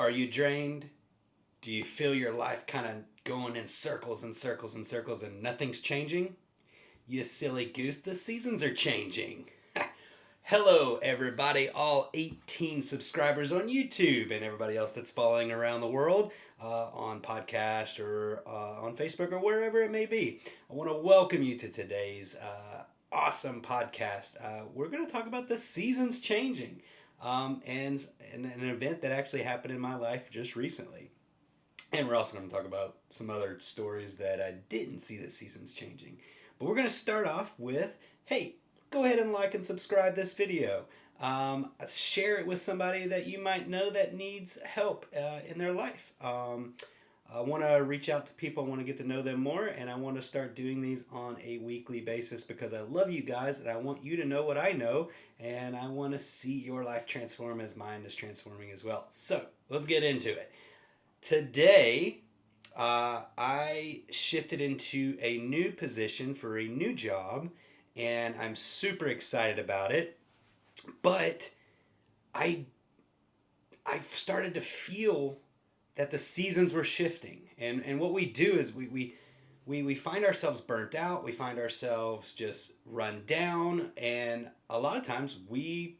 Are you drained? Do you feel your life kind of going in circles and circles and circles and nothing's changing? You silly goose, the seasons are changing. Hello, everybody, all 18 subscribers on YouTube and everybody else that's following around the world on podcast or on Facebook or wherever it may be. I want to welcome you to today's awesome podcast. We're going to talk about the seasons changing and an event that actually happened in my life just recently. And we're also going to talk about some other stories that I didn't see the seasons changing. But we're going to start off with, hey, go ahead and like and subscribe this video. Share it with somebody that you might know that needs help in their life. I want to reach out to people. I want to get to know them more, and I want to start doing these on a weekly basis because I love you guys, and I want you to know what I know, and I want to see your life transform as mine is transforming as well. So let's get into it. Today, I shifted into a new position for a new job, and I'm super excited about it. But I I've started to feel that the seasons were shifting, and what we do is we find ourselves burnt out. We find ourselves just run down, and a lot of times we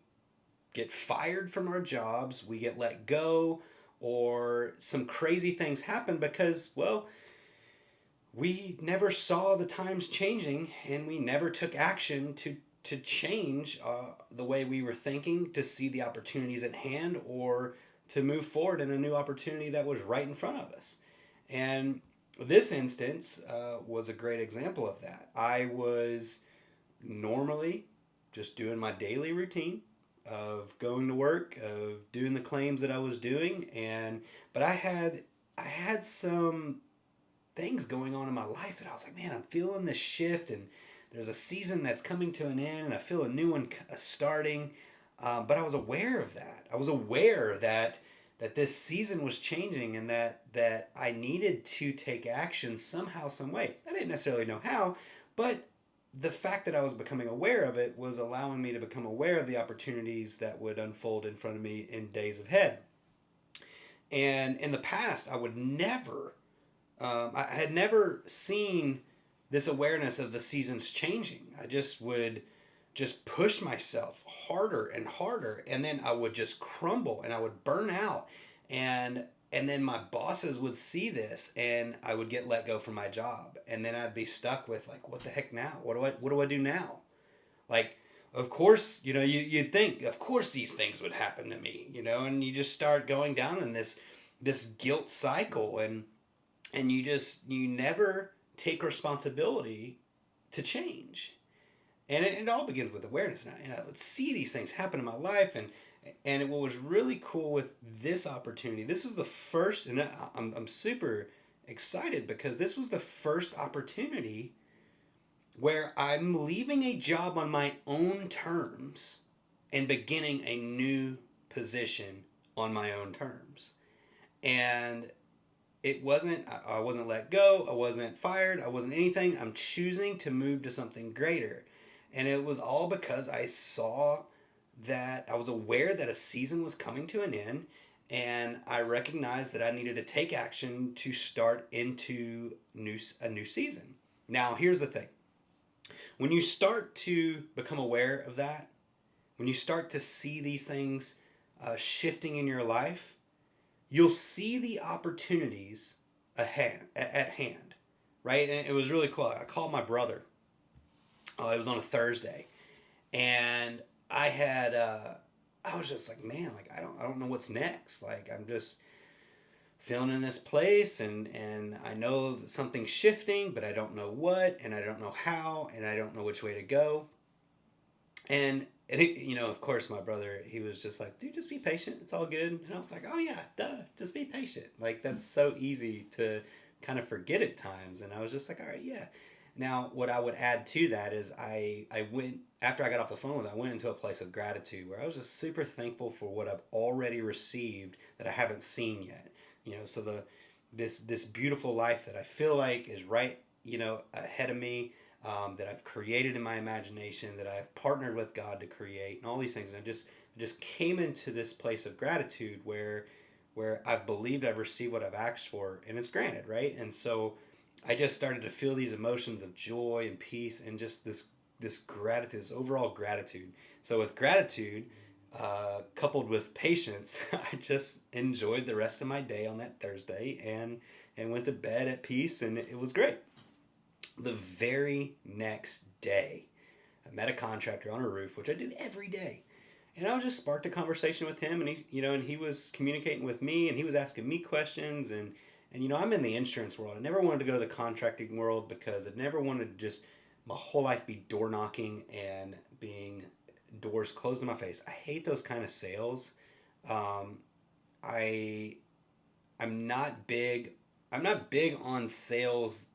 get fired from our jobs. We get let go or some crazy things happen because, well, we never saw the times changing and we never took action to change the way we were thinking, to see the opportunities at hand, or to move forward in a new opportunity that was right in front of us. And this instance was a great example of that. I was normally just doing my daily routine of going to work, of doing the claims that I was doing, but I had some things going on in my life that I was like, man, I'm feeling this shift, and there's a season that's coming to an end, and I feel a new one starting. But I was aware of that. I was aware that this season was changing, and that I needed to take action somehow, some way. I didn't necessarily know how, but the fact that I was becoming aware of it was allowing me to become aware of the opportunities that would unfold in front of me in days ahead. And in the past, I would never, I had never seen this awareness of the seasons changing. I just would just push myself harder and harder, and then I would just crumble and I would burn out, and then my bosses would see this, and I would get let go from my job, and then I'd be stuck with, like, what the heck now? What do I do now? Like, of course, you'd think, of course these things would happen to me, and you just start going down in this guilt cycle, and you never take responsibility to change. And it all begins with awareness. And I would see these things happen in my life. What was really cool with this opportunity, this was the first, and I'm super excited because this was the first opportunity where I'm leaving a job on my own terms and beginning a new position on my own terms. And I wasn't let go, I wasn't fired, I wasn't anything. I'm choosing to move to something greater. And it was all because I saw that I was aware that a season was coming to an end, and I recognized that I needed to take action to start into a new season. Now, here's the thing. When you start to become aware of that, when you start to see these things shifting in your life, you'll see the opportunities at hand, right? And it was really cool. I called my brother. It was on a Thursday, and I was just like, man, like I don't know what's next. Like, I'm just feeling in this place, and I know that something's shifting, but I don't know what, and I don't know how, and I don't know which way to go. And of course, my brother, he was just like, dude, just be patient. It's all good. And I was like, oh yeah, duh, just be patient. Like, that's so easy to kind of forget at times. And I was just like, all right, yeah. Now, what I would add to that is I went, after I got off the phone with him, I went into a place of gratitude where I was just super thankful for what I've already received that I haven't seen yet. So this beautiful life that I feel like is right, ahead of me, that I've created in my imagination, that I've partnered with God to create, and all these things. And I just came into this place of gratitude where where I've believed I've received what I've asked for, and it's granted, right? And so I just started to feel these emotions of joy and peace and just this gratitude, this overall gratitude. So with gratitude, coupled with patience, I just enjoyed the rest of my day on that Thursday and went to bed at peace, and it was great. The very next day, I met a contractor on a roof, which I do every day. And I just sparked a conversation with him, and he was communicating with me, and he was asking me questions, and I'm in the insurance world. I never wanted to go to the contracting world because I never wanted to just my whole life be door knocking and being doors closed in my face. I hate those kind of sales. Um, I I'm not big. I'm not big on sales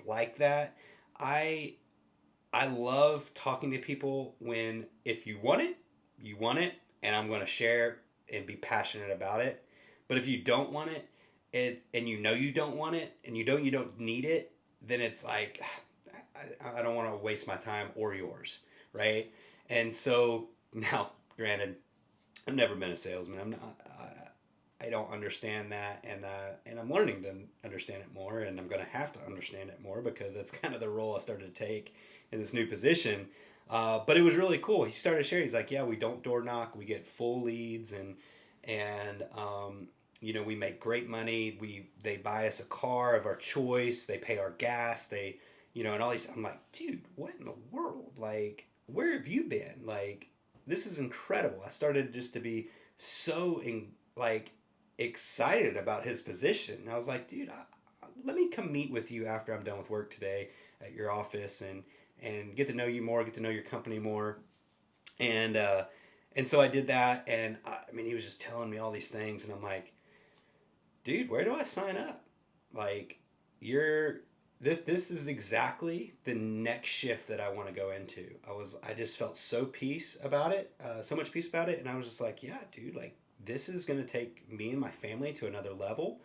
like that. I I love talking to people when if you want it, and I'm going to share and be passionate about it. But if you don't want it, and you don't want it, and you don't need it, then it's like I don't want to waste my time or yours, right? And so now, granted, I've never been a salesman. I'm not. I don't understand that, and I'm learning to understand it more, and I'm going to have to understand it more because that's kind of the role I started to take in this new position. But it was really cool. He started sharing. He's like, "Yeah, we don't door knock. We get full leads, and we make great money. They buy us a car of our choice. They pay our gas. And all these. I'm like, dude, what in the world? Like, where have you been? Like, this is incredible. I started just to be so like excited about his position. And I was like, dude, let me come meet with you after I'm done with work today at your office and get to know you more, get to know your company more. And and so I did that, and I mean, he was just telling me all these things, and I'm like, dude, where do I sign up? Like, you're this is exactly the next shift that I want to go into. I just felt so much peace about it, and I was just like, yeah, dude, like this is gonna take me and my family to another level.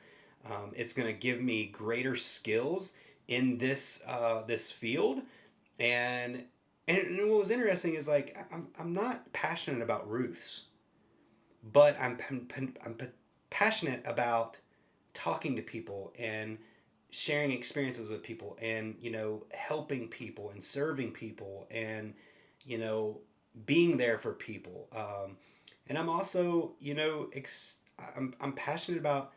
It's gonna give me greater skills in this field, and and what was interesting is like I'm not passionate about roofs, but I'm passionate about talking to people and sharing experiences with people and helping people and serving people and you know being there for people. And I'm also I'm passionate about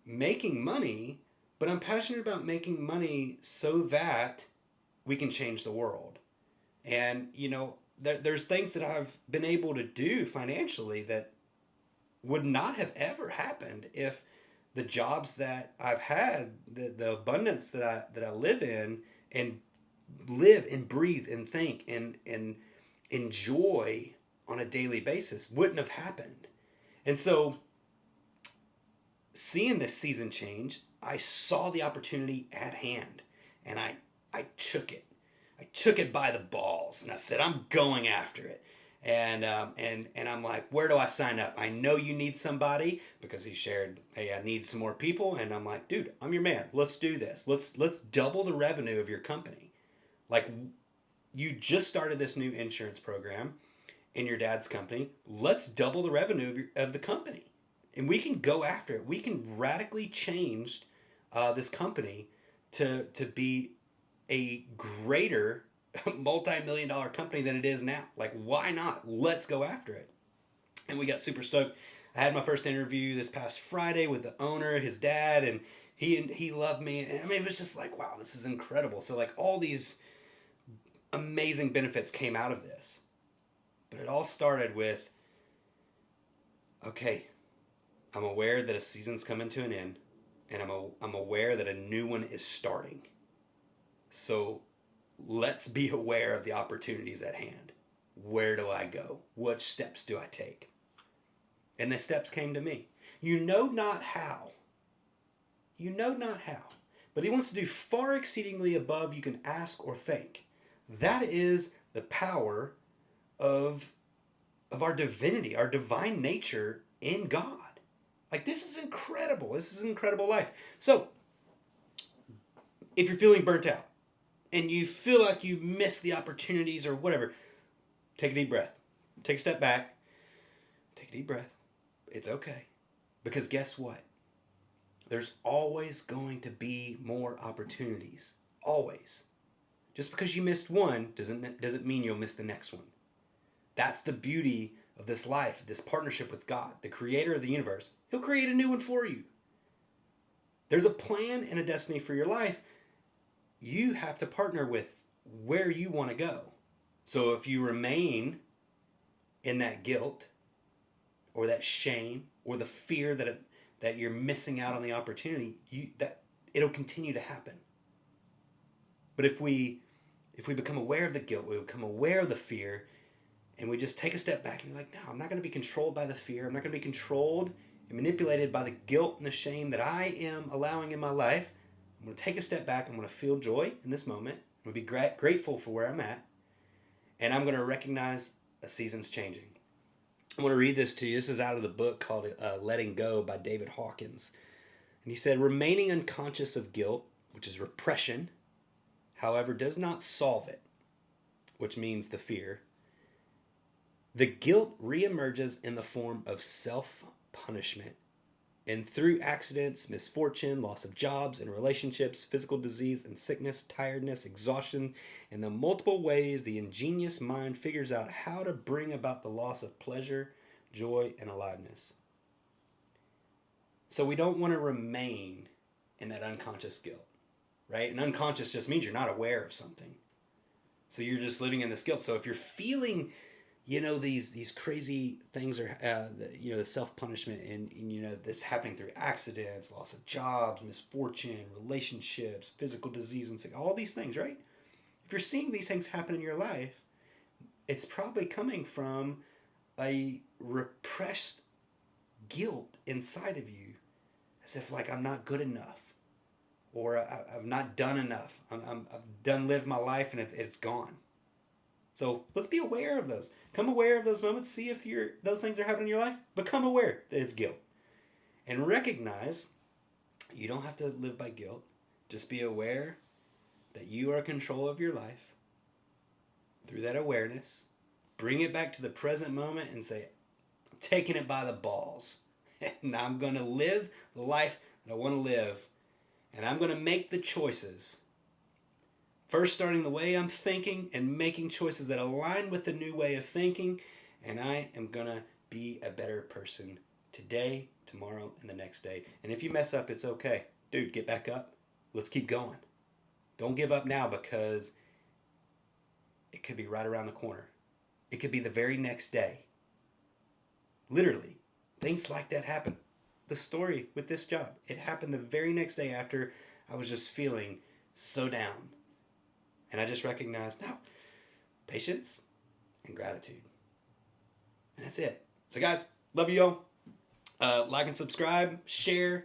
making money, but I'm passionate about making money so that we can change the world. And there's things that I've been able to do financially that would not have ever happened if the jobs that I've had, the abundance that I live in and live and breathe and think and enjoy on a daily basis wouldn't have happened. And so seeing this season change, I saw the opportunity at hand, and I took it. I took it by the balls, and I said, I'm going after it. And I'm like, where do I sign up? I know you need somebody because he shared, hey, I need some more people, and I'm like, dude, I'm your man. Let's do this. Let's double the revenue of your company. Like, you just started this new insurance program in your dad's company. Let's double the revenue of the company, and we can go after it. We can radically change this company to be a greater multi-million dollar company than it is now. Like, why not? Let's go after it. And we got super stoked. I had my first interview this past Friday with the owner, his dad, and he loved me. And I mean, it was just like, wow, this is incredible. So like all these amazing benefits came out of this. But it all started with, okay, I'm aware that a season's coming to an end, and I'm aware that a new one is starting. So let's be aware of the opportunities at hand. Where do I go? What steps do I take? And the steps came to me. You know not how. You know not how. But he wants to do far exceedingly above you can ask or think. That is the power of our divinity, our divine nature in God. Like, this is incredible. This is an incredible life. So, if you're feeling burnt out and you feel like you missed the opportunities or whatever, take a deep breath. Take a step back. Take a deep breath. It's okay. Because guess what? There's always going to be more opportunities. Always. Just because you missed one doesn't mean you'll miss the next one. That's the beauty of this life, this partnership with God, the creator of the universe. He'll create a new one for you. There's a plan and a destiny for your life. You have to partner with where you want to go. So if you remain in that guilt or that shame or the fear that you're missing out on the opportunity, that it'll continue to happen. But if we become aware of the guilt, we become aware of the fear, and we just take a step back and be like, no, I'm not going to be controlled by the fear. I'm not going to be controlled and manipulated by the guilt and the shame that I am allowing in my life. I'm going to take a step back. I'm going to feel joy in this moment. I'm going to be grateful for where I'm at. And I'm going to recognize a season's changing. I want to read this to you. This is out of the book called Letting Go by David Hawkins. And he said, remaining unconscious of guilt, which is repression, however, does not solve it, which means the fear. The guilt reemerges in the form of self-punishment. And through accidents, misfortune, loss of jobs and relationships, physical disease and sickness, tiredness, exhaustion, and the multiple ways the ingenious mind figures out how to bring about the loss of pleasure, joy, and aliveness. So we don't want to remain in that unconscious guilt, right? And unconscious just means you're not aware of something. So you're just living in this guilt. So if you're feeling, these crazy things are, the self-punishment and this happening through accidents, loss of jobs, misfortune, relationships, physical disease, and all these things, right? If you're seeing these things happen in your life, it's probably coming from a repressed guilt inside of you, as if like I'm not good enough, or I've not done enough. I've done lived my life and it's gone. So let's be aware of those. Become aware of those moments. See if those things are happening in your life. Become aware that it's guilt. And recognize you don't have to live by guilt. Just be aware that you are in control of your life. Through that awareness, bring it back to the present moment and say, I'm taking it by the balls. And I'm going to live the life that I want to live. And I'm going to make the choices. First, starting the way I'm thinking and making choices that align with the new way of thinking. And I am going to be a better person today, tomorrow, and the next day. And if you mess up, it's okay. Dude, get back up. Let's keep going. Don't give up now, because it could be right around the corner. It could be the very next day. Literally, things like that happen. The story with this job, it happened the very next day after I was just feeling so down. And I just recognized, now, patience and gratitude. And that's it. So guys, love you all. Like and subscribe, share.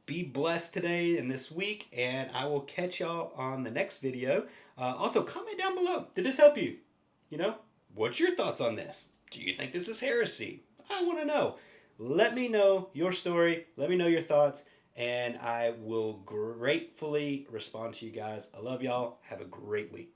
Be blessed today and this week. And I will catch y'all on the next video. Also, comment down below. Did this help you? What's your thoughts on this? Do you think this is heresy? I want to know. Let me know your story. Let me know your thoughts. And I will gratefully respond to you guys. I love y'all. Have a great week.